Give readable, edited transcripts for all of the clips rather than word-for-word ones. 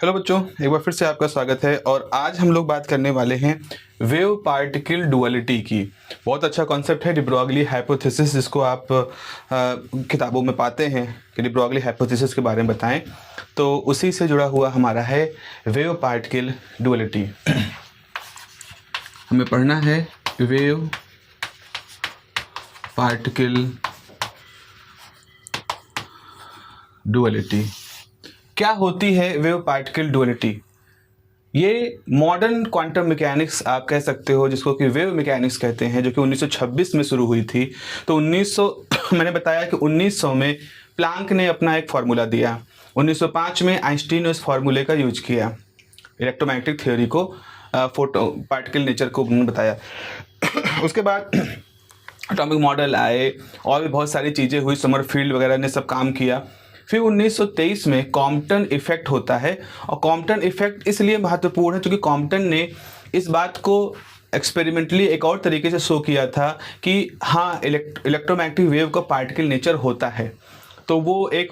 Hello बच्चों, एक बार फिर से आपका स्वागत है। और आज हम लोग बात करने वाले हैं वेव पार्टिकल डुअलिटी की। बहुत अच्छा कॉन्सेप्ट है डी ब्रोगली हाइपोथेसिस, जिसको आप किताबों में पाते हैं कि डी ब्रोगली हाइपोथेसिस के बारे में बताएं। तो उसी से जुड़ा हुआ हमारा है वेव पार्टिकल डुअलिटी। हमें पढ़ना है वेव पार्टिकल डुअलिटी। क्या होती है वेव पार्टिकल डुअलिटी? ये मॉडर्न क्वांटम मैकेनिक्स आप कह सकते हो, जिसको कि वेव मैकेनिक्स कहते हैं, जो कि 1926 में शुरू हुई थी। तो 1900 मैंने बताया कि 1900 में प्लांक ने अपना एक फार्मूला दिया। 1905 में आइंस्टीन ने उस फार्मूले का यूज किया, इलेक्ट्रोमैग्नेटिक थ्योरी को, फोटो पार्टिकल नेचर को उन्होंने बताया। उसके बाद एटॉमिक मॉडल आए और भी बहुत सारी चीज़ें हुई, समरफील्ड वगैरह ने सब काम किया। फिर 1923 में कॉम्पटन इफेक्ट होता है, और कॉम्पटन इफेक्ट इसलिए महत्वपूर्ण है क्योंकि कॉम्पटन ने इस बात को एक्सपेरिमेंटली एक और तरीके से शो किया था कि हाँ, इलेक्ट्रोमैग्नेटिक वेव का पार्टिकल नेचर होता है। तो वो एक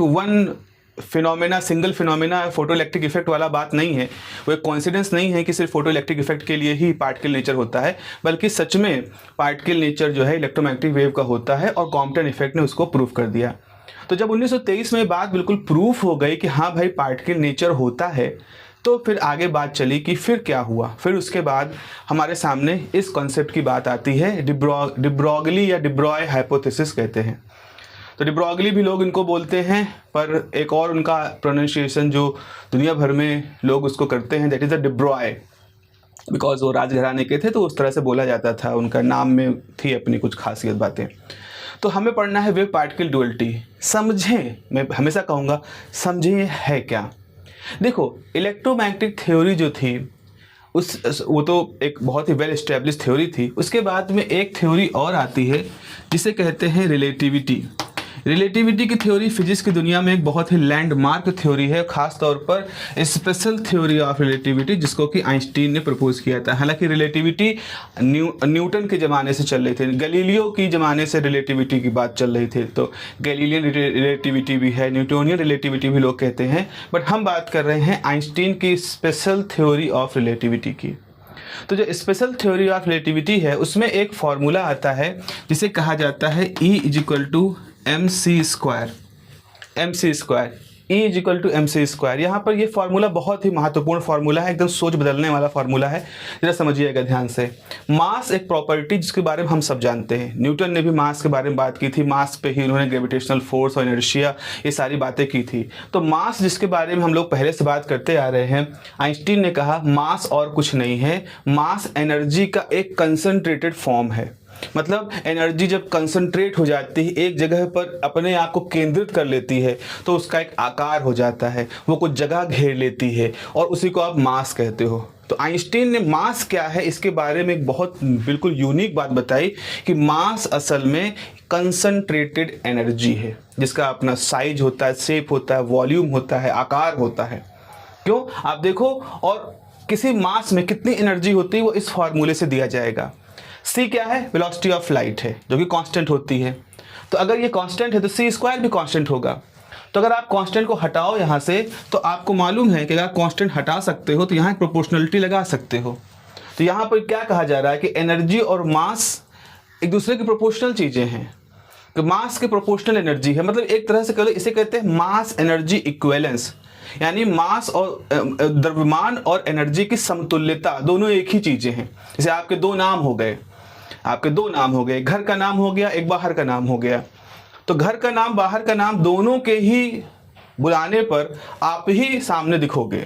single phenomena photo electric effect वाला बात नहीं है, वो एक कॉन्सिडेंस नहीं है कि सिर्फ फोटो इलेक्ट्रिक इफेक्ट के लिए ही पार्टिकल नेचर होता है, बल्कि सच में पार्टिकल नेचर जो है इलेक्ट्रोमैग्नेटिक वेव का होता है, और कॉम्पटन इफेक्ट ने उसको प्रूव कर दिया। तो जब 1923 में बात बिल्कुल प्रूफ हो गई कि हाँ भाई पार्टिकल नेचर होता है, तो फिर आगे बात चली कि फिर क्या हुआ। फिर उसके बाद हमारे सामने इस कॉन्सेप्ट की बात आती है, डी ब्रोगली या डी ब्रॉय हाइपोथेसिस कहते हैं। तो डी ब्रोगली भी लोग इनको बोलते हैं, पर एक और उनका प्रोनाउंसिएशन जो दुनिया भर में लोग उसको करते हैं, that is the D Broglie, because वो राजघराने के थे तो उस तरह से बोला जाता था, उनका नाम में थी अपनी कुछ खासियत बातें। तो हमें पढ़ना है वेव पार्टिकल डुअलिटी। समझें, मैं हमेशा कहूँगा समझें है क्या। देखो, इलेक्ट्रोमैग्नेटिक थ्योरी जो थी वो तो एक बहुत ही वेल एस्टेब्लिश थ्योरी थी। उसके बाद में एक थ्योरी और आती है जिसे कहते हैं रिलेटिविटी। रिलेटिविटी की थ्योरी फिजिक्स की दुनिया में एक बहुत ही लैंडमार्क थ्योरी है, खास तौर पर स्पेशल थ्योरी ऑफ रिलेटिविटी, जिसको कि आइंस्टीन ने प्रपोज किया था। हालांकि रिलेटिविटी न्यूटन के ज़माने से चल रही थी, गैलीलियो की ज़माने से रिलेटिविटी की बात चल रही थी। तो गैलीलियन रिलेटिविटी भी है, न्यूटोनियन रिलेटिविटी भी लोग कहते हैं, बट हम बात कर रहे हैं आइंस्टीन की स्पेशल थ्योरी ऑफ रिलेटिविटी की। तो जो स्पेशल थ्योरी ऑफ रिलेटिविटी है, उसमें एक फॉर्मूला आता है जिसे कहा जाता है E = mc square. E = mc square. यहाँ पर ये फार्मूला बहुत ही महत्वपूर्ण फार्मूला है, एकदम सोच बदलने वाला फार्मूला है, जरा समझिएगा ध्यान से। मास एक प्रॉपर्टी जिसके बारे में हम सब जानते हैं, न्यूटन ने भी मास के बारे में बात की थी, मास पे ही उन्होंने ग्रेविटेशनल फोर्स और इनर्शिया ये सारी बातें की थी। तो मास जिसके बारे में हम लोग पहले से बात करते आ रहे हैं, आइंस्टीन ने कहा मास और कुछ नहीं है, मास एनर्जी का एक कंसंट्रेटेड फॉर्म है। मतलब एनर्जी जब कंसंट्रेट हो जाती है, एक जगह पर अपने आप को केंद्रित कर लेती है, तो उसका एक आकार हो जाता है, वो कुछ जगह घेर लेती है, और उसी को आप मास कहते हो। तो आइंस्टीन ने मास क्या है इसके बारे में एक बहुत बिल्कुल यूनिक बात बताई कि मास असल में कंसंट्रेटेड एनर्जी है, जिसका अपना साइज होता है, शेप होता है, वॉल्यूम होता है, आकार होता है। क्यों? आप देखो, और किसी मास में कितनी एनर्जी होती है वो इस फार्मूले से दिया जाएगा। c क्या है? वेलोसिटी ऑफ लाइट है, जो कि कांस्टेंट होती है। तो अगर ये कांस्टेंट है तो c स्क्वायर भी कांस्टेंट होगा। तो अगर आप कांस्टेंट को हटाओ यहाँ से, तो आपको मालूम है कि अगर कांस्टेंट हटा सकते हो तो यहाँ प्रोपोर्शनलिटी लगा सकते हो। तो यहाँ पर क्या कहा जा रहा है कि एनर्जी और मास एक दूसरे की प्रोपोर्शनल चीज़ें हैं। तो मास के प्रोपोर्शनल एनर्जी है, मतलब एक तरह से कह लो, इसे कहते हैं मास एनर्जी इक्विवेलेंस, यानी मास और द्रव्यमान और एनर्जी की समतुल्यता, दोनों एक ही चीज़ें हैं। जैसे आपके दो नाम हो गए, घर का नाम हो गया, एक बाहर का नाम हो गया। तो घर का नाम, बाहर का नाम, दोनों के ही बुलाने पर आप ही सामने दिखोगे।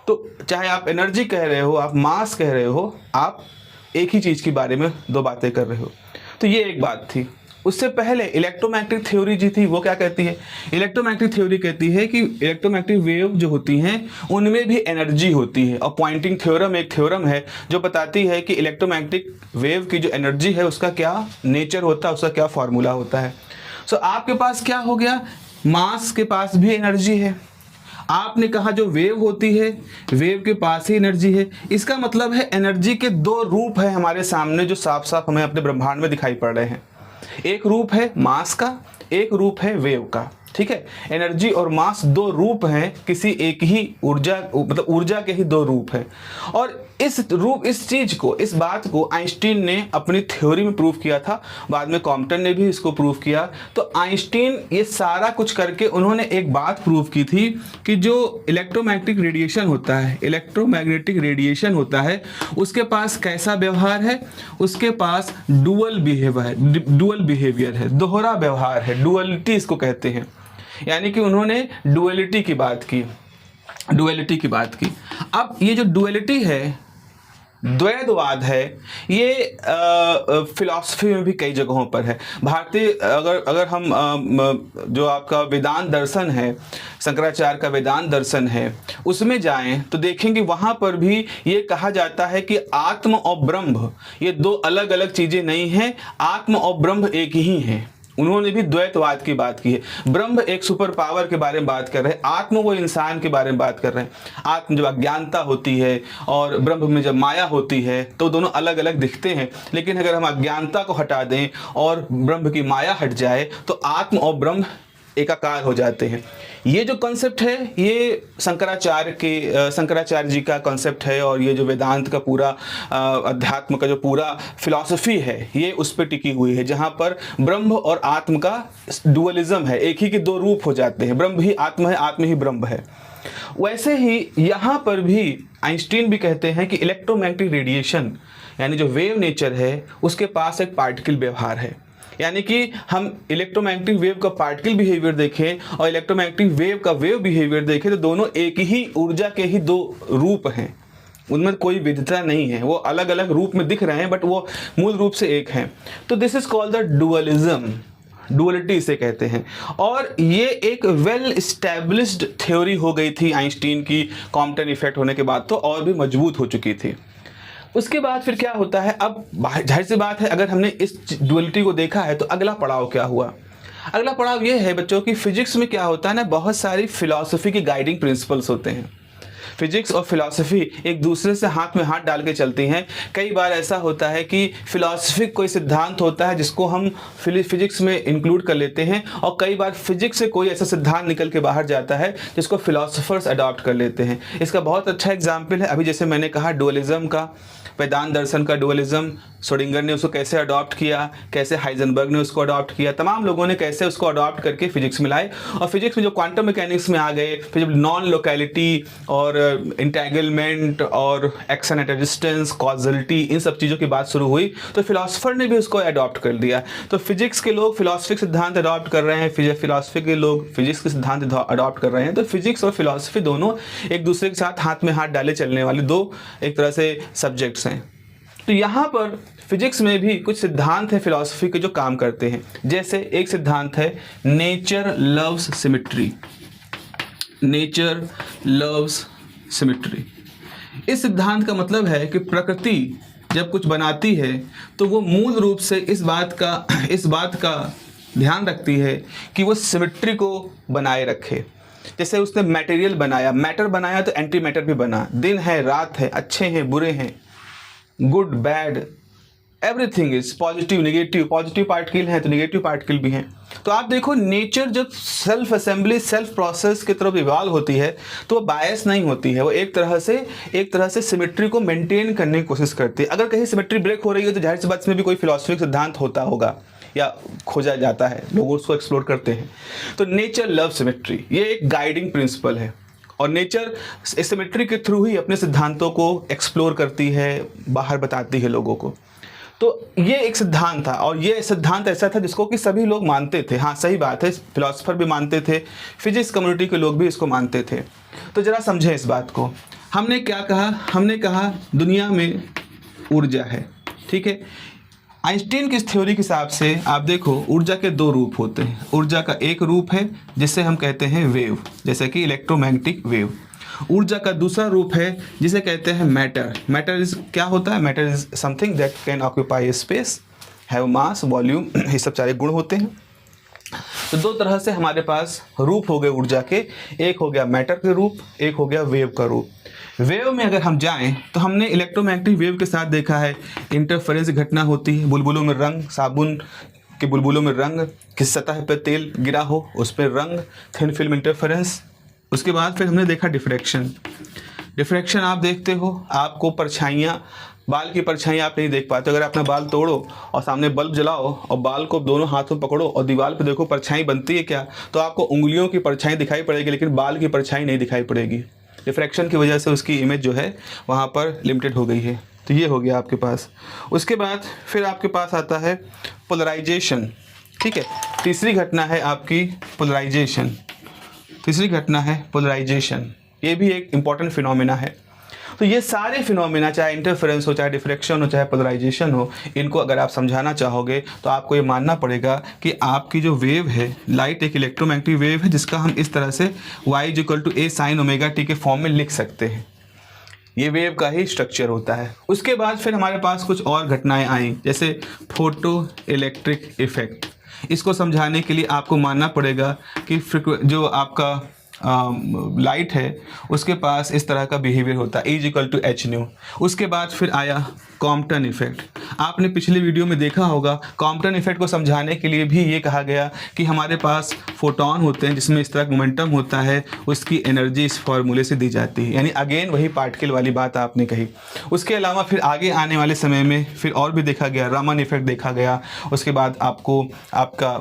तो चाहे आप एनर्जी कह रहे हो, आप मास कह रहे हो, आप एक ही चीज़ के बारे में दो बातें कर रहे हो। तो ये एक बात थी। उससे पहले इलेक्ट्रोमैग्नेटिक थ्योरी जी थी, वो क्या कहती है? इलेक्ट्रोमैग्नेटिक थ्योरी कहती है कि इलेक्ट्रोमैग्नेटिक वेव जो होती हैं उनमें भी एनर्जी होती है, और पॉइंटिंग थ्योरम एक थ्योरम है जो बताती है कि इलेक्ट्रोमैग्नेटिक वेव की जो एनर्जी है उसका क्या नेचर होता है, उसका क्या फॉर्मूला होता है। सो आपके पास क्या हो गया? मास के पास भी एनर्जी है। आपने कहा जो वेव होती है, वेव के पास ही एनर्जी है। इसका मतलब है एनर्जी के दो रूप है हमारे सामने, जो साफ साफ हमें अपने ब्रह्मांड में दिखाई पड़ रहे हैं। एक रूप है मास का, एक रूप है वेव का। ठीक है। एनर्जी और मास दो रूप हैं किसी एक ही ऊर्जा, मतलब ऊर्जा के ही दो रूप हैं। और इस चीज को, इस बात को आइंस्टीन ने अपनी थ्योरी में प्रूव किया था, बाद में कॉम्पटन ने भी इसको प्रूव किया। तो आइंस्टीन ये सारा कुछ करके उन्होंने एक बात प्रूव की थी कि जो इलेक्ट्रोमैग्नेटिक रेडिएशन होता है उसके पास कैसा व्यवहार है, उसके पास डुअल बिहेवियर है, दोहरा व्यवहार है, डुअलिटी इसको कहते हैं। यानी कि उन्होंने डुअलिटी की बात की। अब ये जो डुअलिटी है, द्वैतवाद है, ये फिलॉसफी में भी कई जगहों पर है। भारतीय अगर हम जो आपका वेदांत दर्शन है, शंकराचार्य का वेदांत दर्शन है, उसमें जाएं तो देखेंगे वहाँ पर भी ये कहा जाता है कि आत्म और ब्रह्म ये दो अलग अलग चीज़ें नहीं हैं, आत्म और ब्रह्म एक ही हैं। उन्होंने भी द्वैतवाद की बात की है। ब्रह्म एक सुपर पावर के बारे में बात कर रहे हैं, आत्म वो इंसान के बारे में बात कर रहे हैं। आत्म जब अज्ञानता होती है और ब्रह्म में जब माया होती है तो दोनों अलग अलग दिखते हैं, लेकिन अगर हम अज्ञानता को हटा दें और ब्रह्म की माया हट जाए तो आत्म और ब्रह्म एकाकार हो जाते हैं। ये जो कॉन्सेप्ट है ये शंकराचार्य जी का कॉन्सेप्ट है, और ये जो वेदांत का पूरा अध्यात्म का जो पूरा फिलॉसफी है ये उस पर टिकी हुई है, जहाँ पर ब्रह्म और आत्म का डुअलिज्म है, एक ही के दो रूप हो जाते हैं, ब्रह्म ही आत्म है, आत्म ही ब्रह्म है। वैसे ही यहाँ पर भी आइंस्टीन भी कहते हैं कि इलेक्ट्रोमैग्नेटिक रेडिएशन यानी जो वेव नेचर है उसके पास एक पार्टिकल व्यवहार है। यानी कि हम इलेक्ट्रोमैग्नेटिक वेव का पार्टिकल बिहेवियर देखें और इलेक्ट्रोमैग्नेटिक वेव का वेव बिहेवियर देखें तो दोनों एक ही ऊर्जा के ही दो रूप हैं, उनमें कोई विविधता नहीं है, वो अलग अलग रूप में दिख रहे हैं बट वो मूल रूप से एक हैं। तो this is called the dualism, duality इसे कहते हैं। और ये एक वेल इस्टेब्लिश्ड थ्योरी हो गई थी आइंस्टीन की, कॉम्पटन इफेक्ट होने के बाद तो और भी मजबूत हो चुकी थी। उसके बाद फिर क्या होता है, अब जाहिर सी बात है अगर हमने इस डुअलिटी को देखा है तो अगला पड़ाव क्या हुआ। अगला पड़ाव ये है बच्चों की, फिजिक्स में क्या होता है ना, बहुत सारी फिलॉसफी की गाइडिंग प्रिंसिपल्स होते हैं। फिजिक्स और फिलॉसफी एक दूसरे से हाथ में हाथ डाल के चलती हैं। कई बार ऐसा होता है कि फिलॉसफी कोई सिद्धांत होता है जिसको हम फिजिक्स में इंक्लूड कर लेते हैं, और कई बार फिजिक्स से कोई ऐसा सिद्धांत निकल के बाहर जाता है जिसको फिलॉसफर्स अडॉप्ट कर लेते हैं। इसका बहुत अच्छा एग्जाम्पल है अभी जैसे मैंने कहा डुअलिज्म का, वेदांत दर्शन का डुअलिज्म, श्रोडिंगर ने उसको कैसे अडॉप्ट किया, कैसे हाइजेनबर्ग ने उसको अडॉप्ट किया, तमाम लोगों ने कैसे उसको अडॉप्ट करके फिजिक्स में लाए। और फिजिक्स में जो क्वांटम मैकेनिक्स में आ गए, फिर जब नॉन लोकेलिटी और इंटेगलमेंट और एक्शन एट डिस्टेंस, कॉजलिटी, इन सब चीज़ों की बात शुरू हुई तो फिलोसफर ने भी उसको अडॉप्ट कर दिया। तो फिजिक्स के लोग फिलोसफिक सिद्धांत अडॉप्ट कर रहे हैं, फिलोसफी के लोग फिजिक्स के सिद्धांत अडॉप्ट कर रहे हैं। तो फिजिक्स और फिलोसफी दोनों एक दूसरे के साथ हाथ में हाथ डाले चलने वाले दो एक तरह से सब्जेक्ट्स हैं। तो यहाँ पर फिजिक्स में भी कुछ सिद्धांत हैं फिलॉसफी के जो काम करते हैं। जैसे एक सिद्धांत है nature loves symmetry, nature loves symmetry. इस सिद्धांत का मतलब है कि प्रकृति जब कुछ बनाती है तो वो मूल रूप से इस बात का ध्यान रखती है कि वो सिमेट्री को बनाए रखे। जैसे उसने मटेरियल बनाया, मैटर बनाया तो एंटी मैटर भी बना, दिन है रात है, अच्छे हैं बुरे हैं, good bad, everything is positive negative, positive particle हैं तो नेगेटिव पार्टिकल भी हैं। तो आप देखो नेचर जब सेल्फ असेंबली, सेल्फ प्रोसेस की तरफ इवॉल्व होती है तो वो बायस नहीं होती है, वो एक तरह से सिमेट्री को मेंटेन करने की कोशिश करती है। अगर कहीं सिमेट्री ब्रेक हो रही है तो जाहिर सी बात इसमें भी कोई फिलोसफिक सिद्धांत होता होगा या खोजा जाता है, लोग उसको एक्सप्लोर करते हैं। तो नेचर लव सिमेट्री ये एक गाइडिंग प्रिंसिपल है, और नेचर सिमेट्री के थ्रू ही अपने सिद्धांतों को एक्सप्लोर करती है, बाहर बताती है लोगों को। तो ये एक सिद्धांत था, और ये सिद्धांत ऐसा था जिसको कि सभी लोग मानते थे। हाँ सही बात है, फिलोसफर भी मानते थे, फिजिक्स कम्युनिटी के लोग भी इसको मानते थे। तो जरा समझें इस बात को। हमने क्या कहा, हमने कहा दुनिया में ऊर्जा है, ठीक है। आइंस्टीन की इस थ्योरी के हिसाब से आप देखो ऊर्जा के दो रूप होते हैं। ऊर्जा का एक रूप है जिसे हम कहते हैं वेव, जैसे कि इलेक्ट्रोमैग्नेटिक वेव। ऊर्जा का दूसरा रूप है जिसे कहते हैं मैटर। मैटर इज क्या होता है, matter is something that can occupy space, have mass, volume, ये सब सारे गुण होते हैं। तो दो तरह से हमारे पास रूप हो गए ऊर्जा के, एक हो गया मैटर के रूप, एक हो गया वेव का रूप। वेव में अगर हम जाएं तो हमने इलेक्ट्रोमैग्नेटिक वेव के साथ देखा है इंटरफेरेंस घटना होती है, बुलबुलों में रंग, साबुन कि बुलबुलों में रंग, किस सतह पर तेल गिरा हो उस पर रंग, थिन फिल्म इंटरफेरेंस। उसके बाद फिर हमने देखा डिफ्रैक्शन। डिफ्रैक्शन आप देखते हो, आपको परछाइयाँ, बाल की परछाई आप नहीं देख पाते। अगर अपना बाल तोड़ो और सामने बल्ब जलाओ और बाल को दोनों हाथों में पकड़ो और दीवार पे देखो परछाई बनती है क्या, तो आपको उंगलियों की परछाई दिखाई पड़ेगी लेकिन बाल की परछाई नहीं दिखाई पड़ेगी। डिफ्रैक्शन की वजह से उसकी इमेज जो है वहाँ पर लिमिटेड हो गई है। तो ये हो गया आपके पास। उसके बाद फिर आपके पास आता है पोलराइजेशन। ठीक है, तीसरी घटना है आपकी पोलराइजेशन। तीसरी घटना है पोलराइजेशन, ये भी एक इम्पॉर्टेंट फिनोमेना है। तो ये सारे फिनोमेना, चाहे इंटरफेरेंस हो, चाहे डिफ्रैक्शन हो, चाहे पोलराइजेशन हो, इनको अगर आप समझाना चाहोगे तो आपको ये मानना पड़ेगा कि आपकी जो वेव है, लाइट एक इलेक्ट्रोमैग्नेटिक वेव है जिसका हम इस तरह से y = a sin ωt के फॉर्म में लिख सकते हैं। ये वेव का ही स्ट्रक्चर होता है। उसके बाद फिर हमारे पास कुछ और घटनाएं आई, जैसे फोटो इलेक्ट्रिक इफेक्ट। इसको समझाने के लिए आपको मानना पड़ेगा कि जो आपका लाइट है उसके पास इस तरह का बिहेवियर होता है, E = h/v। उसके बाद फिर आया कॉम्पटन इफेक्ट। आपने पिछले वीडियो में देखा होगा, कॉम्पटन इफेक्ट को समझाने के लिए भी ये कहा गया कि हमारे पास फोटोन होते हैं जिसमें इस तरह का मोमेंटम होता है, उसकी एनर्जी इस फार्मूले से दी जाती है। यानी अगेन वही पार्टिकल वाली बात आपने कही। उसके अलावा फिर आगे आने वाले समय में फिर और भी देखा गया, रामन इफेक्ट देखा गया। उसके बाद आपको आपका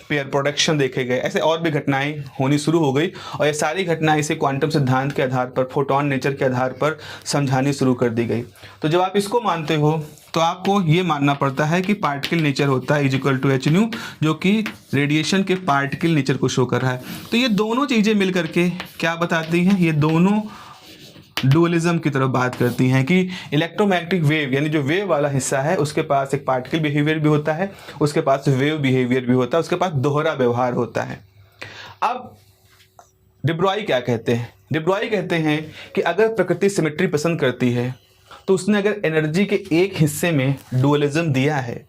पेयर प्रोडक्शन देखे गए। ऐसे और भी घटनाएं होनी शुरू हो गई और ये सारी घटनाएं इसे क्वांटम सिद्धांत के आधार पर, फोटोन नेचर के आधार पर समझानी शुरू कर दी गई। तो जब आप इसको मानते हो तो आपको ये मानना पड़ता है कि पार्टिकल नेचर होता है E = h/v, जो कि रेडिएशन के पार्टिकल नेचर को शो कर रहा है। तो ये दोनों चीज़ें मिल करके क्या बताती हैं, ये दोनों डुअलिज्म की तरफ बात करती हैं कि इलेक्ट्रोमैग्नेटिक वेव, यानी जो वेव वाला हिस्सा है उसके पास एक पार्टिकल बिहेवियर भी होता है, उसके पास वेव बिहेवियर भी होता है, उसके पास दोहरा व्यवहार होता है। अब डी ब्रॉय क्या कहते हैं? डी ब्रॉय कहते हैं कि अगर प्रकृति सिमेट्री पसंद करती है तो उसने अगर एनर्जी के एक हिस्से में डुअलिज्म दिया है,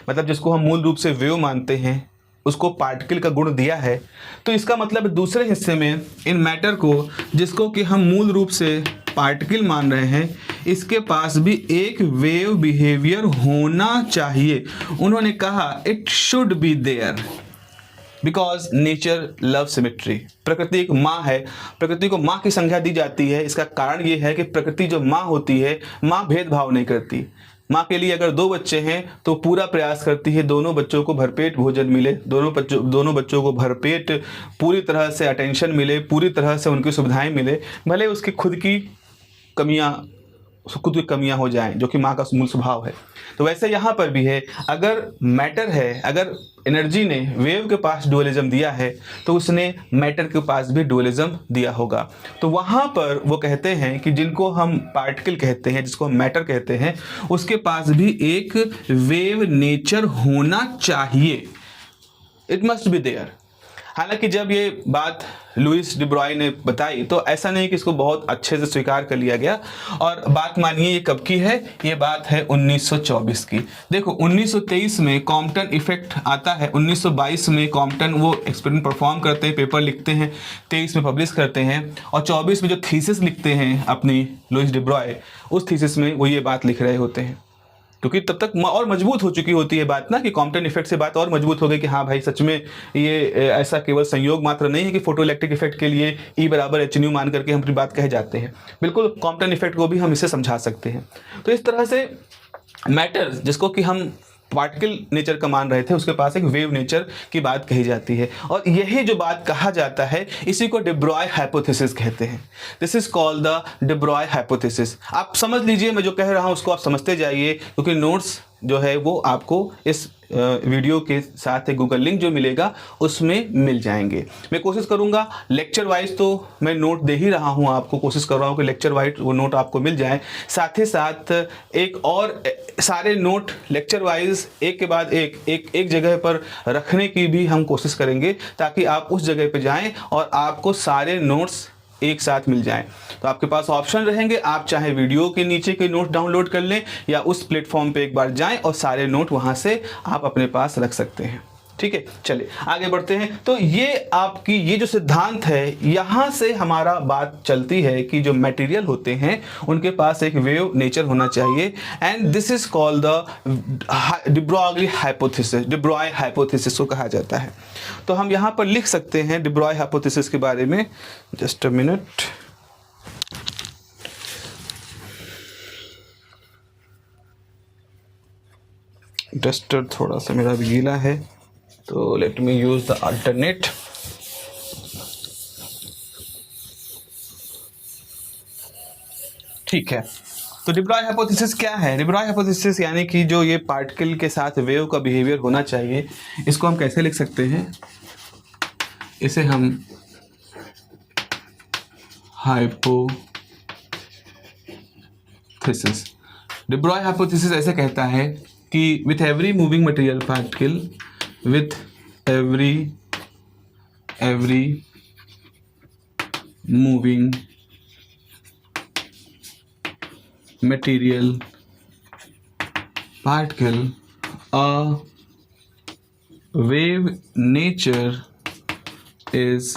मतलब जिसको हम मूल रूप से वेव मानते हैं उसको पार्टिकल का गुण दिया है, तो इसका मतलब दूसरे हिस्से में इन मैटर को, जिसको कि हम मूल रूप से पार्टिकल मान रहे हैं, इसके पास भी एक वेव बिहेवियर होना चाहिए। उन्होंने कहा it should be there because nature love symmetry. प्रकृति एक माँ है, प्रकृति को माँ की संज्ञा दी जाती है। इसका कारण ये है कि प्रकृति जो माँ होती है, माँ भेदभाव नहीं करती। माँ के लिए अगर 2 बच्चे हैं तो पूरा प्रयास करती है दोनों बच्चों को भरपेट भोजन मिले, दोनों बच्चों को भरपेट पूरी तरह से अटेंशन मिले, पूरी तरह से उनकी सुविधाएं मिले, भले उसकी खुद की कमियां हो जाएं, जो कि माँ का मूल स्वभाव है। तो वैसे यहाँ पर भी है, अगर मैटर है, अगर एनर्जी ने वेव के पास डुअलिज्म दिया है तो उसने मैटर के पास भी डुअलिज्म दिया होगा। तो वहाँ पर वो कहते हैं कि जिनको हम पार्टिकल कहते हैं, जिसको हम मैटर कहते हैं, उसके पास भी एक वेव नेचर होना चाहिए। It must be there. हालांकि जब ये बात लुइस डी ब्रॉय ने बताई तो ऐसा नहीं कि इसको बहुत अच्छे से स्वीकार कर लिया गया। और बात मानिए ये कब की है, ये बात है 1924 की। देखो 1923 में कॉम्पटन इफेक्ट आता है, 1922 में कॉम्पटन वो एक्सपेरिमेंट परफॉर्म करते हैं, पेपर लिखते हैं, 23 में पब्लिश करते हैं, और 24 में जो थीसिस लिखते हैं अपनी लुइस डी ब्रॉय, उस थीसिस में वो ये बात लिख रहे होते हैं। क्योंकि तब तक और मजबूत हो चुकी होती है बात ना, कि कॉम्पटन इफेक्ट से बात और मजबूत हो गई कि हाँ भाई सच में ये ऐसा केवल संयोग मात्र नहीं है कि फोटो इलेक्ट्रिक इफेक्ट के लिए E = h/v मान करके हम अपनी बात कह जाते हैं। बिल्कुल कॉम्पटन इफेक्ट को भी हम इसे समझा सकते हैं। तो इस तरह से मैटर, जिसको कि हम पार्टिकल नेचर का मान रहे थे, उसके पास एक वेव नेचर की बात कही जाती है। और यही जो बात कहा जाता है इसी को डी ब्रॉय हाइपोथेसिस कहते हैं। This is called the D Broglie hypothesis. आप समझ लीजिए, मैं जो कह रहा हूँ उसको आप समझते जाइए, क्योंकि नोट्स जो है वो आपको इस वीडियो के साथ एक गूगल लिंक जो मिलेगा उसमें मिल जाएंगे। मैं कोशिश करूंगा लेक्चर वाइज, तो मैं नोट दे ही रहा हूं आपको, कोशिश कर रहा हूं कि लेक्चर वाइज वो नोट आपको मिल जाए। साथ ही साथ एक और सारे नोट लेक्चर वाइज एक के बाद एक जगह पर रखने की भी हम कोशिश करेंगे, ताकि आप उस जगह पर जाएं और आपको सारे नोट्स एक साथ मिल जाएं। तो आपके पास ऑप्शन रहेंगे, आप चाहे वीडियो के नीचे के नोट डाउनलोड कर लें या उस प्लेटफॉर्म पे एक बार जाएं और सारे नोट वहां से आप अपने पास रख सकते हैं। ठीक है, चलिए आगे बढ़ते हैं। तो ये आपकी ये जो सिद्धांत है, यहाँ से हमारा बात चलती है कि जो मटेरियल होते हैं उनके पास एक वेव नेचर होना चाहिए, and this is called the de Broglie hypothesis, D Broglie hypothesis को कहा जाता है। तो हम यहाँ पर लिख सकते हैं डी ब्रॉय हाइपोथेसिस के बारे में। जस्ट अ मिनट, डस्टर थोड़ा सा मेरा भी गीला है, तो let me use the alternate. ठीक है, तो डी ब्रॉय हाइपोथेसिस क्या है? डी ब्रॉय हाइपोथेसिस यानी कि जो ये पार्टिकल के साथ वेव का बिहेवियर होना चाहिए, इसको हम कैसे लिख सकते हैं? इसे हम हाइपोथेसिस, डी ब्रॉय हाइपोथेसिस ऐसे कहता है कि with every moving material particle, with every moving material particle, a wave nature is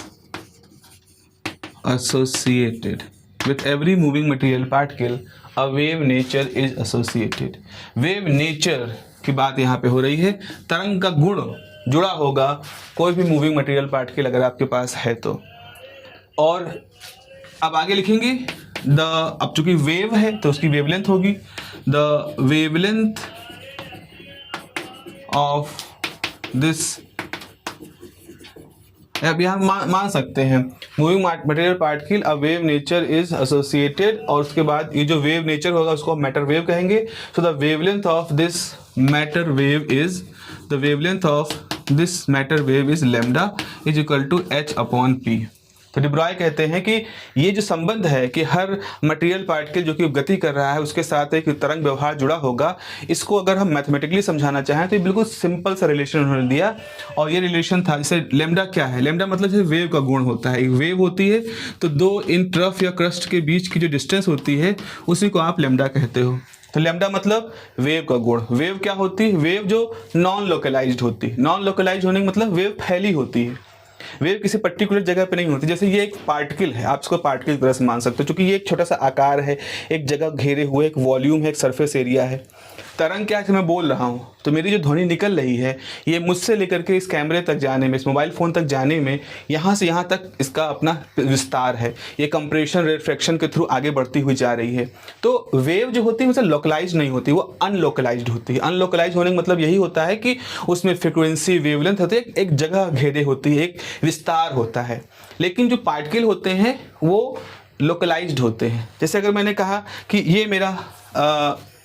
associated with every moving material particle, a wave nature is associated। wave nature की बात यहाँ पे हो रही है, तरंग का गुण जुड़ा होगा कोई भी मूविंग मटेरियल पार्टिकल अगर आपके पास है तो। और अब आगे लिखेंगे अब चूंकि वेव है तो उसकी वेवलेंथ होगी, द वेवलेंथ ऑफ दिस, अब यहाँ मान सकते हैं moving material particle a wave nature is associated, और उसके बाद ये जो वेव नेचर होगा उसको मैटर वेव कहेंगे। So the wavelength of this matter wave is, the wavelength of this matter wave is lambda is equal to h/p। तो D Broglie कहते हैं कि ये जो संबंध है कि हर मटेरियल पार्टिकल जो कि गति कर रहा है उसके साथ एक तरंग व्यवहार जुड़ा होगा, इसको अगर हम मैथमेटिकली समझाना चाहें तो ये बिल्कुल सिंपल सा रिलेशन उन्होंने दिया, और ये रिलेशन था। जैसे लेमडा क्या है? लेमडा मतलब जैसे वेव का गुण होता है, एक वेव होती है तो दो इन ट्रफ या क्रस्ट के बीच की जो डिस्टेंस होती है उसी को आप लेमडा कहते हो। तो लैम्डा मतलब वेव का गुण। वेव क्या होती है? वेव जो नॉन लोकलाइज्ड होती है। नॉन लोकलाइज्ड होने का मतलब वेव फैली होती है, वेव किसी पर्टिकुलर जगह पे नहीं होती। जैसे ये एक पार्टिकल है, आप इसको पार्टिकल की तरह से मान सकते हो, क्योंकि ये एक छोटा सा आकार है, एक जगह घेरे हुए एक वॉल्यूम है, एक सरफेस एरिया है। तरंग क्या है? मैं बोल रहा हूँ तो मेरी जो ध्वनि निकल रही है ये मुझसे लेकर के इस कैमरे तक जाने में, इस मोबाइल फ़ोन तक जाने में, यहाँ से यहाँ तक इसका अपना विस्तार है। ये कंप्रेशन रिफ्रैक्शन के थ्रू आगे बढ़ती हुई जा रही है। तो वेव जो होती है मतलब लोकलाइज नहीं होती, वो अनलोकलाइज्ड होती है। अनलोकलाइज होने का मतलब यही होता है कि उसमें फ्रिक्वेंसी वेवलेंथ होती है, एक जगह घेरे होती है, एक विस्तार होता है। लेकिन जो पार्टिकल होते हैं वो लोकलाइज्ड होते हैं। जैसे अगर मैंने कहा कि ये मेरा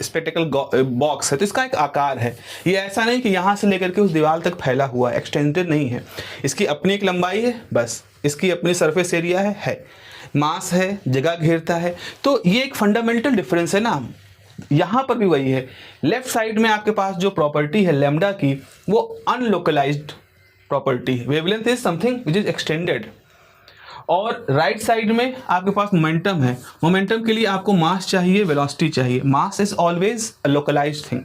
स्पेक्टिकल बॉक्स है तो इसका एक आकार है, ये ऐसा नहीं कि यहाँ से लेकर के उस दीवार तक फैला हुआ, एक्सटेंडेड नहीं है। इसकी अपनी एक लंबाई है, बस इसकी अपनी सरफेस एरिया है, मास है, जगह घेरता है। तो ये एक फंडामेंटल डिफरेंस है ना। यहाँ पर भी वही है। लेफ्ट साइड में आपके पास जो प्रॉपर्टी है लैम्डा की, वो अनलोकलाइज्ड प्रॉपर्टी है। Wavelength is something which is extended. और राइट साइड में आपके पास मोमेंटम है। मोमेंटम के लिए आपको मास चाहिए, वेलोसिटी चाहिए। Mass is always a localized thing.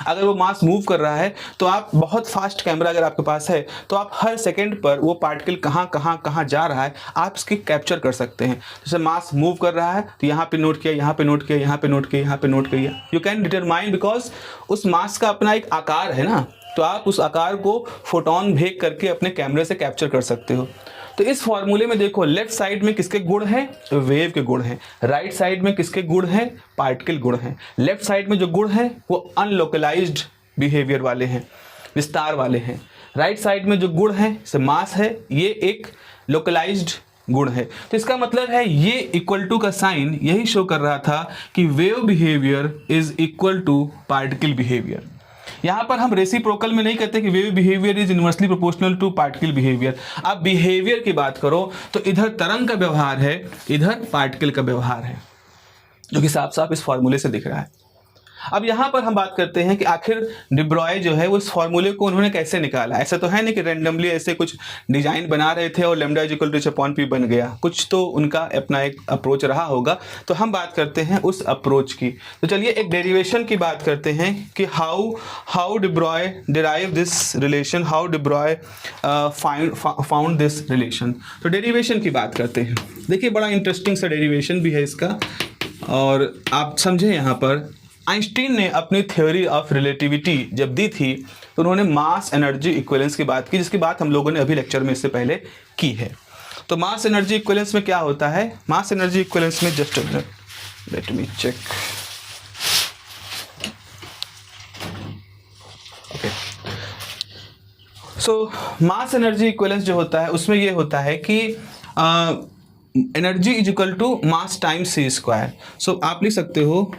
अगर वो मास मूव कर रहा है तो आप बहुत फास्ट कैमरा अगर आपके पास है तो आप हर सेकंड पर वो पार्टिकल कहाँ जा रहा है आप इसकी कैप्चर कर सकते हैं। जैसे मास मूव कर रहा है तो यहाँ पे नोट किया, यहाँ पे नोट किया, यहाँ पे नोट किया, यहाँ पे नोट किया। यू कैन डिटरमाइन, बिकॉज उस मास का अपना एक आकार है ना, तो आप उस आकार को फोटोन भेज करके अपने कैमरे से कैप्चर कर सकते हो। तो इस फॉर्मूले में देखो, लेफ्ट साइड में किसके गुण हैं? तो वेव के गुण हैं। राइट साइड में किसके गुण हैं? पार्टिकल गुण हैं। लेफ्ट साइड में जो गुण हैं वो अनलोकलाइज्ड बिहेवियर वाले हैं, विस्तार वाले हैं। राइट साइड में जो गुण हैं जैसे मास है, ये एक लोकलाइज्ड गुण है। तो इसका मतलब है ये इक्वल टू का साइन यही शो कर रहा था कि wave behaviour is equal to particle behaviour. यहाँ पर हम रेसिप्रोकल में नहीं कहते कि wave behaviour is inversely proportional to particle behaviour. आप बिहेवियर की बात करो तो इधर तरंग का व्यवहार है, इधर पार्टिकल का व्यवहार है, जो कि साफ साफ इस फॉर्मूले से दिख रहा है। अब यहाँ पर हम बात करते हैं कि आखिर डी ब्रॉय जो है वो इस फॉर्मूले को उन्होंने कैसे निकाला। ऐसा तो है नहीं कि रैंडमली ऐसे कुछ डिजाइन बना रहे थे और लैम्डा इक्वल टू h/p बन गया, कुछ तो उनका अपना एक अप्रोच रहा होगा। तो हम बात करते हैं उस अप्रोच की। तो चलिए एक डेरिवेशन की बात करते हैं कि how D Broglie derive this relation, how D Broglie found this relation. तो डेरिवेशन की बात करते हैं। देखिए बड़ा इंटरेस्टिंग सा डेरिवेशन भी है इसका, और आप समझें यहाँ पर आइंस्टीन ने अपनी थ्योरी ऑफ रिलेटिविटी जब दी थी तो उन्होंने मास एनर्जी इक्विवेलेंस की बात की, जिसकी बात हम लोगों ने अभी लेक्चर में इससे पहले की है। तो मास एनर्जी इक्विवेलेंस में क्या होता है, मास एनर्जी इक्विवेलेंस में just let me check, okay. So mass energy equivalence जो होता है उसमें ये होता है कि energy is equal to mass time c square. So आप लिख सकते हो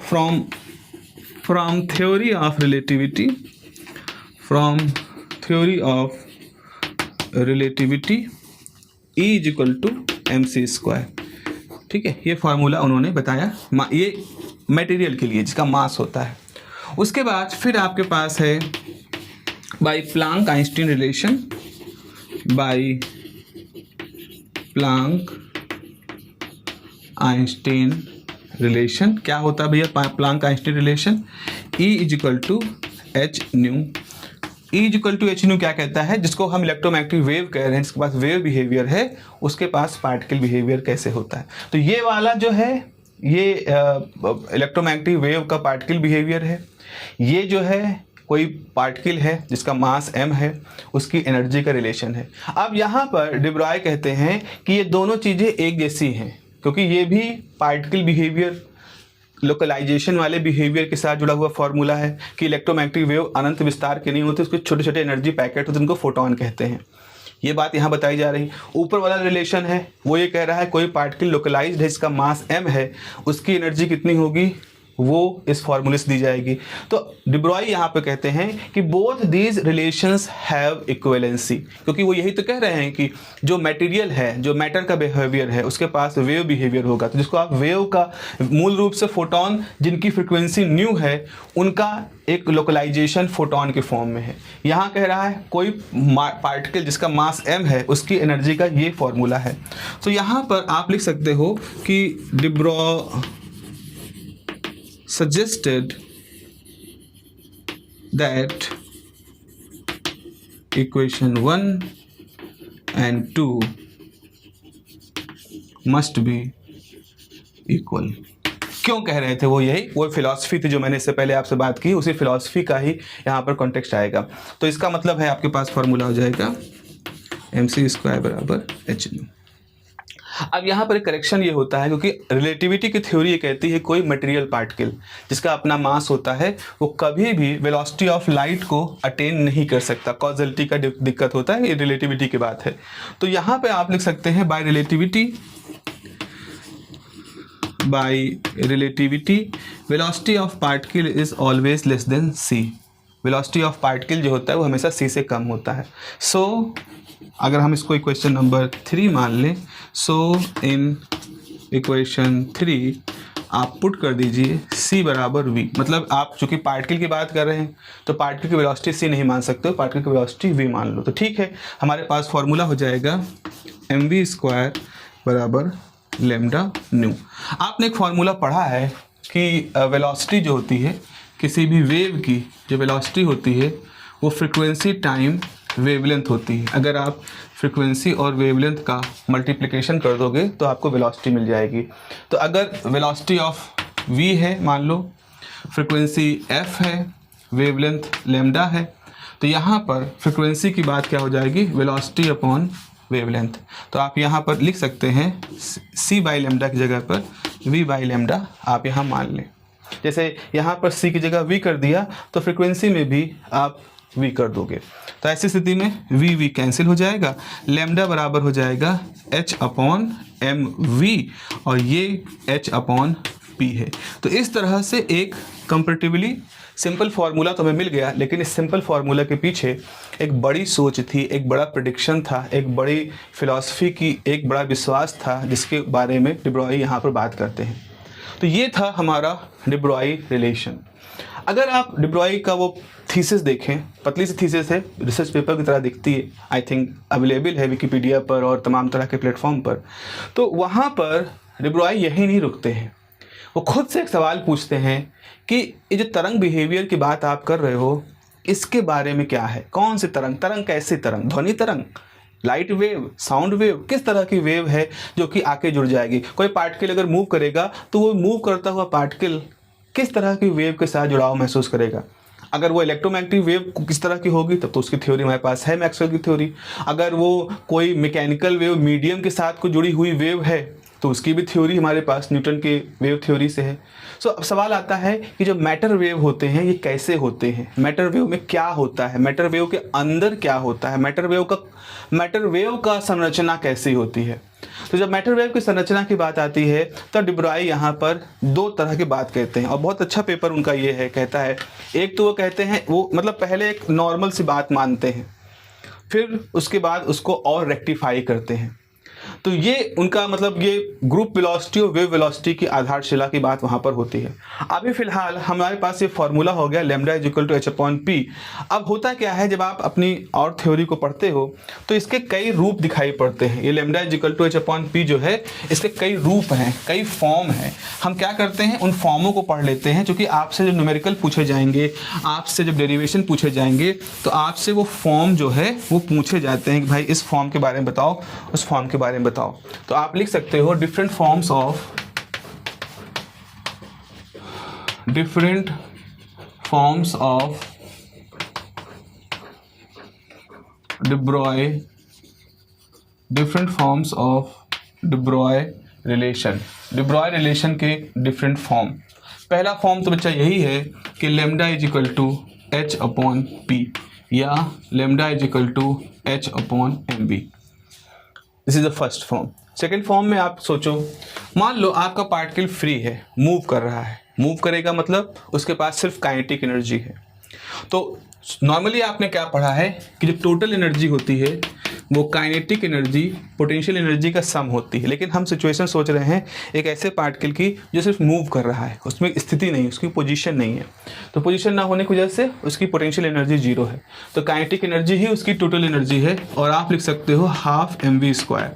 from theory of relativity, from theory of relativity E is equal to mc square. ठीक है, ये फार्मूला उन्होंने बताया ये मटेरियल के लिए जिसका मास होता है। उसके बाद फिर आपके पास है by Planck Einstein relation, by Planck Einstein relation. क्या होता है भैया Planck Einstein relation, E is equal to H nu. E is equal to H nu क्या कहता है, जिसको हम इलेक्ट्रोमैग्नेटिक वेव कह रहे हैं, जिसके पास वेव बिहेवियर है उसके पास पार्टिकल बिहेवियर कैसे होता है। तो ये वाला जो है ये इलेक्ट्रोमैग्नेटिक वेव का पार्टिकल बिहेवियर है। ये जो है कोई पार्टिकल है जिसका मास m है, उसकी एनर्जी का रिलेशन है। अब यहाँ पर डी ब्रॉय कहते हैं कि ये दोनों चीज़ें एक जैसी हैं, क्योंकि ये भी पार्टिकल बिहेवियर लोकलाइजेशन वाले बिहेवियर के साथ जुड़ा हुआ फॉर्मूला है कि इलेक्ट्रोमैग्नेटिक वेव अनंत विस्तार के नहीं होते, उसके छोटे छोटे एनर्जी पैकेट होते हैं, उनको फोटोन कहते हैं। ये बात यहाँ बताई जा रही। ऊपर वाला रिलेशन है वो ये कह रहा है कोई पार्टिकल लोकलाइज्ड है जिसका मास m है, उसकी एनर्जी कितनी होगी वो इस फॉर्मूले से दी जाएगी। तो डी ब्रॉय यहाँ पे कहते हैं कि both these relations have equivalency, क्योंकि वो यही तो कह रहे हैं कि जो मटेरियल है, जो मैटर का बिहेवियर है, उसके पास वेव बिहेवियर होगा। तो जिसको आप वेव का मूल रूप से फोटोन जिनकी फ्रिक्वेंसी न्यू है उनका एक लोकलाइजेशन फोटोन के फॉर्म में है। यहाँ कह रहा है कोई पार्टिकल जिसका मास m है उसकी एनर्जी का ये फॉर्मूला है। तो यहाँ पर आप लिख सकते हो कि D Broglie suggested that equation 1 and 2 must be equal। क्यों कह रहे थे वो, यही वो फिलॉसफी थी जो मैंने इससे पहले आपसे बात की, उसी फिलॉसफी का ही यहाँ पर कॉन्टेक्स्ट आएगा। तो इसका मतलब है आपके पास फॉर्मूला हो जाएगा mc स्क्वायर बराबर h न्यू। अब यहाँ पर एक करेक्शन ये होता है क्योंकि रिलेटिविटी की थ्योरी ये कहती है कोई मटेरियल पार्टिकल जिसका अपना मास होता है वो कभी भी वेलोसिटी ऑफ लाइट को अटेन नहीं कर सकता, कॉजलिटी का दिक्कत होता है, ये रिलेटिविटी की बात है। तो यहाँ पे आप लिख सकते हैं by relativity velocity of particle is always less than c। Velocity of particle जो होता है वो हमेशा c से कम होता है। सो अगर हम इसको इक्वेशन नंबर 3 मान लें, सो इन इक्वेशन 3 आप पुट कर दीजिए c बराबर v। मतलब आप चूँकि पार्टिकल की बात कर रहे हैं तो पार्टिकल की वेलोसिटी c नहीं मान सकते हो, पार्टिकल की वेलोसिटी v मान लो। तो ठीक है, हमारे पास फॉर्मूला हो जाएगा mv स्क्वायर बराबर लैम्डा न्यू। आपने एक फार्मूला पढ़ा है कि वेलोसिटी जो होती है किसी भी वेव की, जो वेलोसिटी होती है वो फ्रिक्वेंसी टाइम वेवलेंथ होती है। अगर आप फ्रिक्वेंसी और वेवलेंथ का मल्टीप्लिकेशन कर दोगे तो आपको वेलोसिटी मिल जाएगी। तो अगर वेलोसिटी ऑफ v है, मान लो फ्रिक्वेंसी f है, वेवलेंथ लैम्डा है, तो यहाँ पर फ्रिक्वेंसी की बात क्या हो जाएगी, वेलोसिटी अपॉन वेवलेंथ। तो आप यहाँ पर लिख सकते हैं c बाई लैम्डा की जगह पर v बाई लैम्डा आप यहाँ मान लें। जैसे यहाँ पर c की जगह v कर दिया तो फ्रिक्वेंसी में भी आप v कर दोगे। तो ऐसी स्थिति में v कैंसिल हो जाएगा, लैम्डा बराबर हो जाएगा h अपॉन एम वी, और ये h अपॉन p है। तो इस तरह से एक कंपैरेटिवली सिंपल फार्मूला तो हमें मिल गया, लेकिन इस सिंपल फार्मूला के पीछे एक बड़ी सोच थी, एक बड़ा प्रेडिक्शन था, एक बड़ी फिलॉसफी की एक बड़ा विश्वास था जिसके बारे में डी ब्रॉय यहाँ पर बात करते हैं। तो ये था हमारा डी ब्रॉय रिलेशन। अगर आप डे ब्रॉय का वो थीसिस देखें, पतली सी थीसिस है, रिसर्च पेपर की तरह दिखती है, आई थिंक अवेलेबल है विकिपीडिया पर और तमाम तरह के प्लेटफॉर्म पर। तो वहाँ पर डे ब्रॉय यही नहीं रुकते हैं, वो खुद से एक सवाल पूछते हैं कि ये जो तरंग बिहेवियर की बात आप कर रहे हो, इसके बारे में क्या है? कौन सी तरंग? तरंग कैसी तरंग? ध्वनि तरंग, लाइट वेव, साउंड वेव, किस तरह की वेव है जो कि आके जुड़ जाएगी? कोई पार्टिकल अगर मूव करेगा तो वो मूव करता हुआ पार्टिकल किस तरह की वेव के साथ जुड़ाव महसूस करेगा? अगर वो इलेक्ट्रोमैग्नेटिक वेव किस तरह की होगी, तब तो उसकी थ्योरी हमारे पास है, मैक्सवेल की थ्योरी। अगर वो कोई मैकेनिकल वेव मीडियम के साथ कोई जुड़ी हुई वेव है तो उसकी भी थ्योरी हमारे पास न्यूटन के वेव थ्योरी से है। सो अब सवाल आता है कि जो मैटर वेव होते हैं ये कैसे होते हैं? मैटर वेव में क्या होता है? मैटर वेव के अंदर क्या होता है? मैटर वेव का संरचना कैसी होती है? तो जब मैटर वेव की संरचना की बात आती है तो डे ब्रॉय यहाँ पर दो तरह की बात कहते हैं, और बहुत अच्छा पेपर उनका ये है, कहता है एक तो वो कहते हैं, वो मतलब पहले एक नॉर्मल सी बात मानते हैं, फिर उसके बाद उसको और रेक्टिफाई करते हैं। तो ये उनका मतलब ये ग्रुप वेलोसिटी और वेव वेलोसिटी की आधारशिला की बात वहाँ पर होती है। अभी फिलहाल हमारे पास ये फॉर्मूला हो गया lambda is equal to h/p। अब होता क्या है, जब आप अपनी और थ्योरी को पढ़ते हो तो इसके कई रूप दिखाई पड़ते हैं। ये lambda is equal to h/p जो है, इसके कई रूप हैं, कई फॉर्म हैं। हम क्या करते हैं, उन फॉर्मों को पढ़ लेते हैं, क्योंकि आपसे जब न्यूमेरिकल पूछे जाएंगे, आपसे जब डेरिवेशन पूछे जाएंगे, तो आपसे वो फॉर्म जो है वो पूछे जाते हैं कि भाई इस फॉर्म के बारे में बताओ, उस फॉर्म के बारे में बताओ। तो आप लिख सकते हो different forms of day Broglie, different forms of day Broglie relation, day Broglie relation के डिफरेंट फॉर्म। पहला फॉर्म तो बच्चा यही है कि lambda is equal to h/p या lambda is equal to h/mv। This is the first form. Second form में आप सोचो, मान लो आपका पार्टिकल फ्री है, मूव कर रहा है। मूव करेगा मतलब उसके पास सिर्फ काइनेटिक एनर्जी है। तो नॉर्मली आपने क्या पढ़ा है कि जो टोटल एनर्जी होती है वो काइनेटिक एनर्जी पोटेंशियल एनर्जी का सम होती है। लेकिन हम सिचुएशन सोच रहे हैं एक ऐसे पार्टिकल की जो सिर्फ मूव कर रहा है, उसमें स्थिति नहीं, उसकी पोजीशन नहीं है। तो पोजीशन ना होने की वजह से उसकी पोटेंशियल एनर्जी जीरो है। तो काइनेटिक एनर्जी ही उसकी टोटल एनर्जी है, और आप लिख सकते हो हाफ mv²।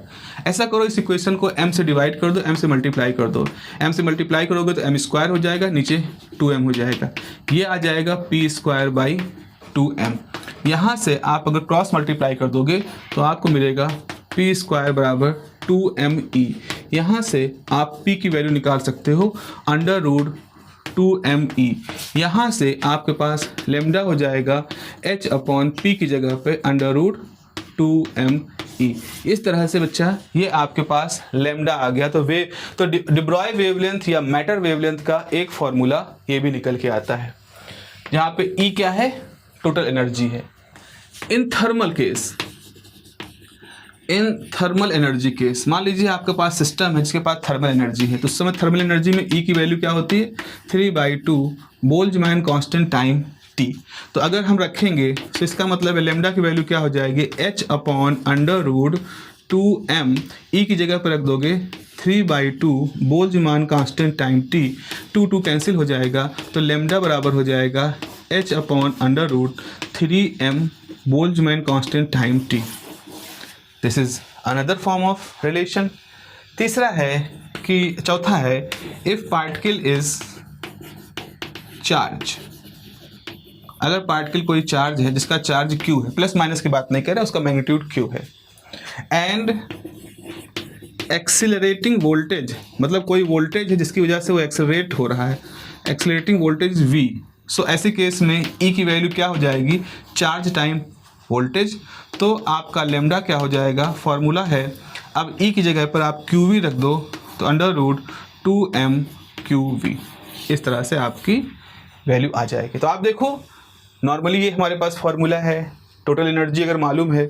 ऐसा करो, इस इक्वेशन को m से डिवाइड कर दो, m से मल्टीप्लाई कर दो। m से मल्टीप्लाई करोगे तो m² हो जाएगा, नीचे 2m हो जाएगा। ये आ जाएगा p²/2m। यहाँ से आप अगर क्रॉस मल्टीप्लाई कर दोगे तो आपको मिलेगा p² बराबर 2me। यहाँ से आप p की वैल्यू निकाल सकते हो √2me। यहाँ से आपके पास लैम्डा हो जाएगा h/p की जगह पे √2me। इस तरह से बच्चा ये आपके पास लैम्डा आ गया। तो डे ब्रॉय वेवलेंथ या मैटर वेवलेंथ का एक फॉर्मूला ये भी निकल के आता है, जहाँ पे E क्या है, टोटल एनर्जी है। इन थर्मल एनर्जी केस, मान लीजिए आपके पास सिस्टम है जिसके पास थर्मल एनर्जी है, तो उस समय थर्मल एनर्जी में E की वैल्यू क्या होती है, 3/2 बोल्ट्जमैन कांस्टेंट टाइम T। तो अगर हम रखेंगे तो इसका मतलब है लैम्डा की वैल्यू क्या हो जाएगी, h/√2m। E की जगह पर रख दोगे 3/2 Boltzmann constant time T, 2 cancel हो जाएगा, तो लैम्डा बराबर हो जाएगा h/√3m Boltzmann constant time T। This is another form of relation. चौथा है इफ पार्टिकल इज चार्ज। अगर पार्टिकल कोई चार्ज है जिसका चार्ज q है, प्लस माइनस की बात नहीं कर रहा, उसका मैग्नीट्यूड q है, एंड एक्सिलरेटिंग वोल्टेज, मतलब कोई वोल्टेज है जिसकी वजह से वो एक्सेलरेट हो रहा है, एक्सिलरेटिंग वोल्टेज v। सो ऐसे केस में E की वैल्यू क्या हो जाएगी, चार्ज टाइम वोल्टेज। तो आपका लैम्डा क्या हो जाएगा, फॉर्मूला है, अब E की जगह पर आप QV रख दो तो √2mQV। इस तरह से आपकी वैल्यू आ जाएगी। तो आप देखो नॉर्मली ये हमारे पास फार्मूला है। टोटल एनर्जी अगर मालूम है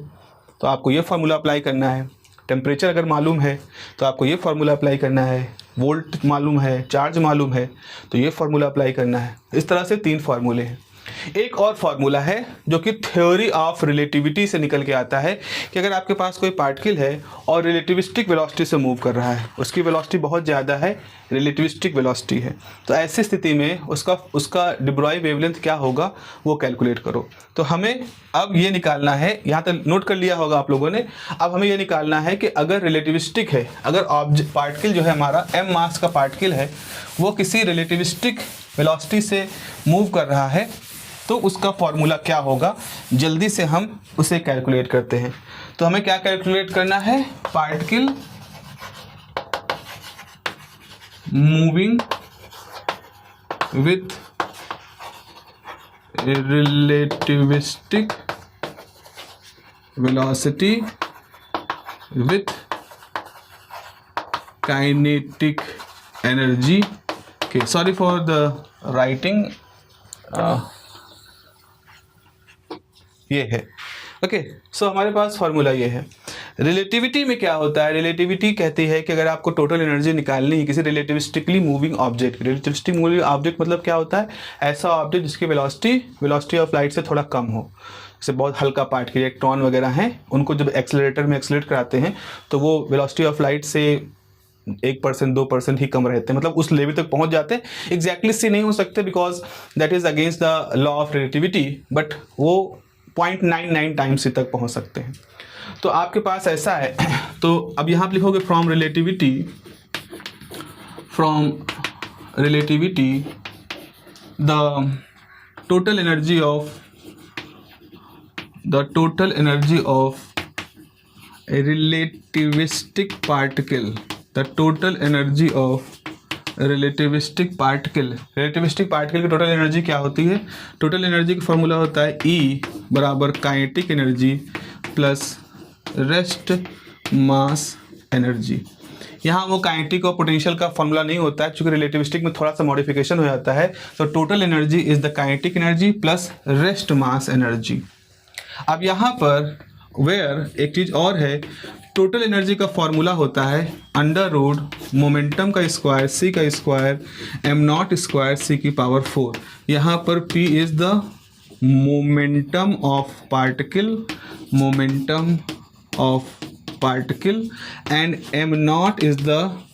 तो आपको ये फार्मूला अप्लाई करना है, टेम्परेचर अगर मालूम है तो आपको ये फार्मूला अप्लाई करना है, वोल्ट मालूम है, चार्ज मालूम है तो ये फार्मूला अप्लाई करना है। इस तरह से 3 फार्मूले हैं। एक और फॉर्मूला है जो कि थ्योरी ऑफ रिलेटिविटी से निकल के आता है कि अगर आपके पास कोई पार्टिकल है और रिलेटिविस्टिक वेलोसिटी से मूव कर रहा है, उसकी वेलोसिटी बहुत ज़्यादा है, रिलेटिविस्टिक वेलोसिटी है, तो ऐसी स्थिति में उसका डे ब्रॉय वेवलेंथ क्या होगा वो कैलकुलेट करो। तो हमें अब ये निकालना है, यहाँ तक नोट कर लिया होगा आप लोगों ने, अब हमें ये निकालना है कि अगर रिलेटिविस्टिक है, अगर पार्टिकल जो है हमारा m मास का पार्टिकल है, वो किसी रिलेटिविस्टिक वेलोसिटी से मूव कर रहा है, तो उसका फॉर्मूला क्या होगा, जल्दी से हम उसे कैलकुलेट करते हैं। तो हमें क्या कैलकुलेट करना है, particle moving with relativistic velocity with kinetic energy के, सॉरी फॉर द राइटिंग, ये है। ओके, सो हमारे पास फॉर्मूला ये है। रिलेटिविटी में क्या होता है, रिलेटिविटी कहती है कि अगर आपको टोटल एनर्जी निकालनी है किसी relativistically moving object, relativistic moving object मतलब क्या होता है, ऐसा ऑब्जेक्ट जिसकी वेलोसिटी ऑफ लाइट से थोड़ा कम हो, जैसे बहुत हल्का पार्टिकल इलेक्ट्रॉन वगैरह हैं, उनको जब एक्सेलरेटर में एक्सेलरेट कराते हैं तो वो वेलोसिटी ऑफ लाइट से 1% 2% ही कम रहते हैं, मतलब उस लेवल तक पहुंच जाते हैं। एग्जैक्टली से नहीं हो सकते because that is against the law of relativity, but वो 0.99 टाइम्स तक पहुंच सकते हैं। तो आपके पास ऐसा है, तो अब यहाँ आप लिखोगे from relativity the total energy of a relativistic particle, the total energy of relativistic particle की टोटल एनर्जी क्या होती है, टोटल एनर्जी का फॉर्मूला होता है E बराबर kinetic energy plus rest mass energy. यहाँ वो काइनेटिक और पोटेंशियल का फॉर्मूला नहीं होता है, क्योंकि रिलेटिविस्टिक में थोड़ा सा मॉडिफिकेशन हो जाता है। तो total energy is the kinetic energy plus rest mass energy. अब यहाँ पर वेयर एक चीज़ और है, टोटल एनर्जी का फॉर्मूला होता है अंडर रूट मोमेंटम का स्क्वायर सी का square M not square C की पावर 4। यहाँ पर P is the momentum of particle and am not is the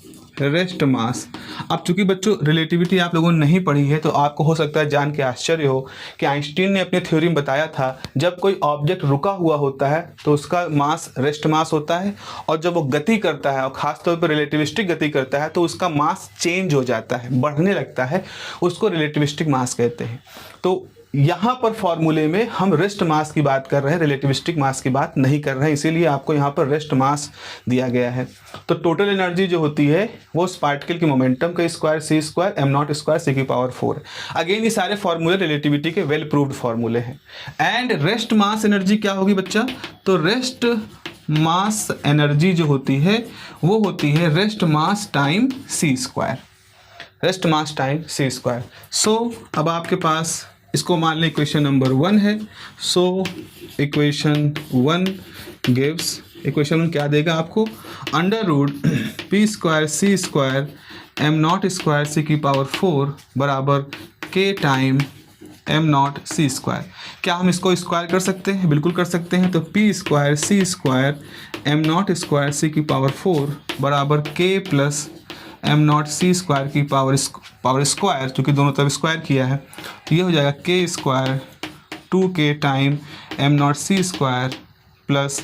rest mass. अब चूंकि बच्चों रिलेटिविटी आप लोगों ने नहीं पढ़ी है, तो आपको हो सकता है जान के आश्चर्य हो कि आइंस्टीन ने अपने थ्योरी में बताया था जब कोई ऑब्जेक्ट रुका हुआ होता है तो उसका मास रेस्ट मास होता है, और जब वो गति करता है और ख़ासतौर पर रिलेटिविस्टिक गति करता है तो उसका मास चेंज हो जाता है, बढ़ने लगता है, उसको रिलेटिविस्टिक मास कहते हैं। तो यहाँ पर फॉर्मूले में हम रेस्ट मास की बात कर रहे हैं, रिलेटिविस्टिक मास की बात नहीं कर रहे हैं, इसीलिए आपको यहाँ पर रेस्ट मास दिया गया है। तो टोटल एनर्जी जो होती है वो उस पार्टिकल की मोमेंटम का square C square M not square C की पावर 4। अगेन ये सारे फॉर्मूले रिलेटिविटी के वेल प्रूव्ड फॉर्मूले हैं। एंड रेस्ट मास एनर्जी क्या होगी बच्चा, तो रेस्ट मास एनर्जी जो होती है वो होती है रेस्ट मास टाइम सी स्क्वायर, रेस्ट मास टाइम सी स्क्वायर। सो अब आपके पास इसको मान लें इक्वेशन नंबर 1 है। सो इक्वेशन 1 गिव्स, इक्वेशन 1 क्या देगा आपको, under root P square C square M not square C की पावर 4 बराबर K time M not C square. क्या हम इसको स्क्वायर कर सकते हैं, बिल्कुल कर सकते हैं। तो P square C square M not square C की पावर 4 बराबर K plus M not C square की पावर स्क्वायर, क्योंकि दोनों तरफ स्क्वायर किया है, तो ये हो जाएगा K square 2k time M not C square plus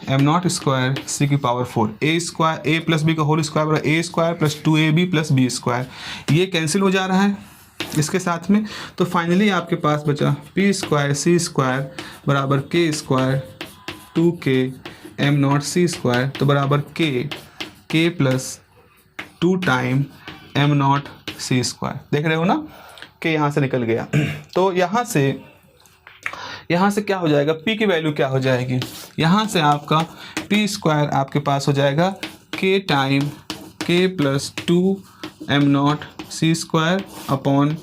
M not square C की power 4। A square A plus B का होल स्क्वायर बराबर A square plus 2ab plus B square, ये कैंसिल हो जा रहा है इसके साथ में। तो फाइनली आपके पास बचा पी स्क्वायर सी स्क्वायर बराबर K square 2k M not C square, तो बराबर K plus 2 time M not C square. देख रहे हो ना कि यहाँ से निकल गया। तो यहाँ से क्या हो जाएगा, P की वैल्यू क्या हो जाएगी, यहाँ से आपका P स्क्वायर आपके पास हो जाएगा K time K plus 2 M not C square upon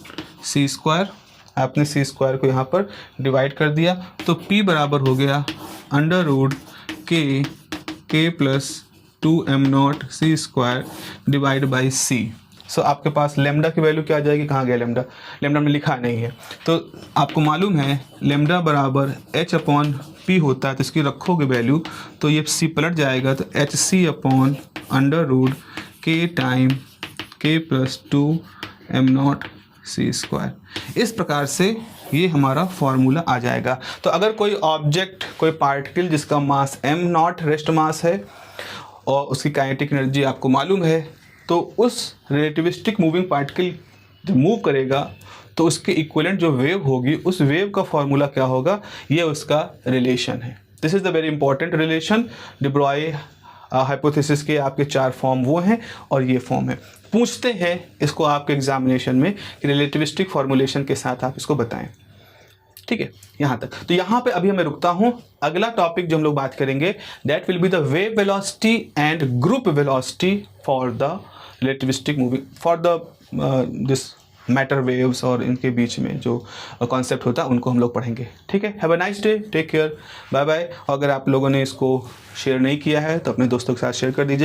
C square. आपने सी स्क्वायर को यहाँ पर डिवाइड कर दिया, तो P बराबर हो गया under root K plus 2 M not C square divide by C. So आपके पास लेमडा की वैल्यू क्या आ जाएगी, कहाँ गया लेमडा, लेमडा में लिखा नहीं है। तो आपको मालूम है लेमडा बराबर एच अपॉन पी होता है, तो इसकी रखोगे वैल्यू तो ये सी पलट जाएगा, तो H C upon under root K time K plus 2 M not C square. इस प्रकार से ये हमारा फॉर्मूला आ जाएगा। तो अगर कोई ऑब्जेक्ट, कोई पार्टिकल जिसका मास एम नॉट रेस्ट मास है और उसकी काइनेटिक एनर्जी आपको मालूम है, तो उस रिलेटिविस्टिक मूविंग पार्टिकल जब मूव करेगा तो उसके इक्विवेलेंट जो वेव होगी, उस वेव का फॉर्मूला क्या होगा, ये उसका रिलेशन है। This is the very important relation. Day Broglie hypothesis के आपके 4 फॉर्म वो हैं और ये फॉर्म है। पूछते हैं इसको आपके एग्जामिनेशन में कि रिलेटिविस्टिक फॉर्मूलेशन के साथ आप इसको बताएं। ठीक है, यहाँ तक। तो यहाँ पे अभी मैं रुकता हूँ। अगला टॉपिक जो हम लोग बात करेंगे that will be the wave velocity and group velocity for the relativistic moving, for the this matter waves, और इनके बीच में जो कॉन्सेप्ट होता है उनको हम लोग पढ़ेंगे। ठीक है, have a nice day, take care, bye bye. अगर आप लोगों ने इसको शेयर नहीं किया है तो अपने दोस्तों के साथ शेयर कर दीजिए।